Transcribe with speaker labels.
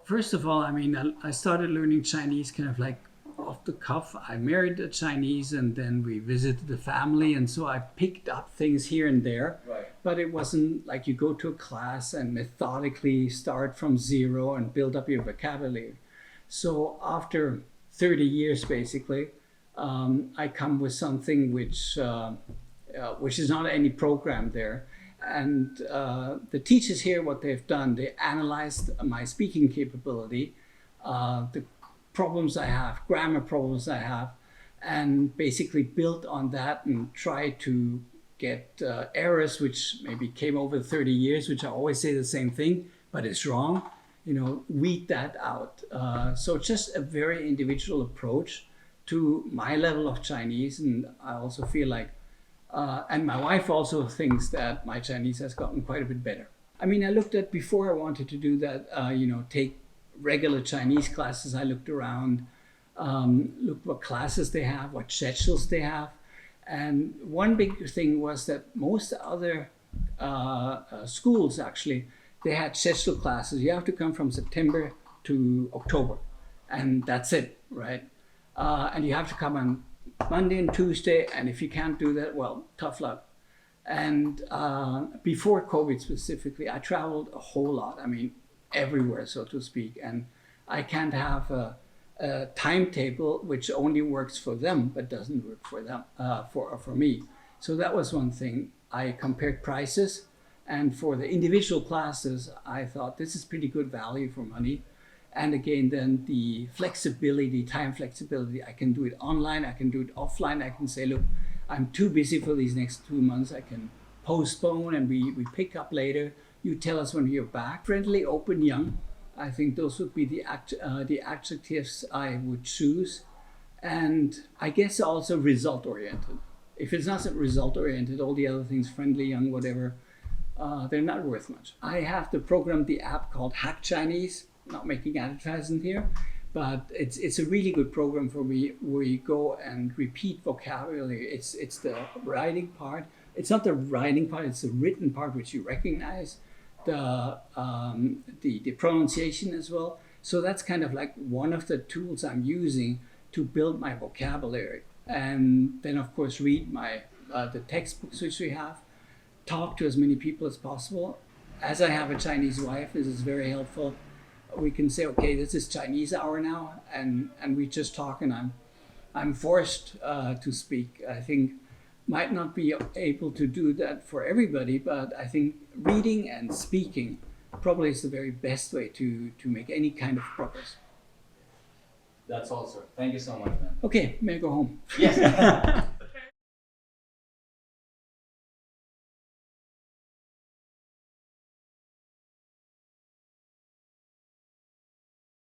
Speaker 1: first of all, I mean, I started learning Chinese kind of like off the cuff. I married a Chinese and then we visited the family. And so I picked up things here and there.
Speaker 2: Right.
Speaker 1: But it wasn't like you go to a class and methodically start from zero and build up your vocabulary. So after 30 years, basically, I come with something which is not any program there. And the teachers here, what they've done, they analyzed my speaking capability, the problems I have, grammar problems I have, and basically built on that and tried to get errors which maybe came over 30 years, which I always say the same thing, but it's wrong, weed that out. So just a very individual approach to my level of Chinese. And I also feel like, and my wife also thinks that my Chinese has gotten quite a bit better. I mean, I looked at, before I wanted to do that, take regular Chinese classes. I looked around, looked what classes they have, what schedules they have. And one big thing was that most other schools, actually, they had scheduled classes. You have to come from September to October, and that's it, right? And you have to come on Monday and Tuesday, and if you can't do that, well, tough luck. And before COVID specifically, I traveled a whole lot. I mean, everywhere, so to speak. And I can't have a timetable which only works for them but doesn't work for them, for me. So that was one thing. I compared prices, and for the individual classes, I thought this is pretty good value for money. And again, then the flexibility, time flexibility, I can do it online, I can do it offline. I can say, look, I'm too busy for these next 2 months. I can postpone and we pick up later. You tell us when you're back. Friendly, open, young. I think those would be the adjectives I would choose. And I guess also result-oriented. If it's not result-oriented, all the other things, friendly, young, whatever, they're not worth much. I have the app called Hack Chinese. Not making advertising here, but it's a really good program for me where you go and repeat vocabulary. It's the writing part. It's not the writing part, it's the written part which you recognize, the pronunciation as well. So that's kind of like one of the tools I'm using to build my vocabulary. And then of course read the textbooks which we have, talk to as many people as possible. As I have a Chinese wife, this is very helpful. We can say, okay, this is Chinese hour now, and we just talk, and I'm forced to speak. I think might not be able to do that for everybody, but I think reading and speaking probably is the very best way to make any kind of progress.
Speaker 2: That's all, sir. Thank you so much, man.
Speaker 1: Okay, may I go home?
Speaker 2: Yes.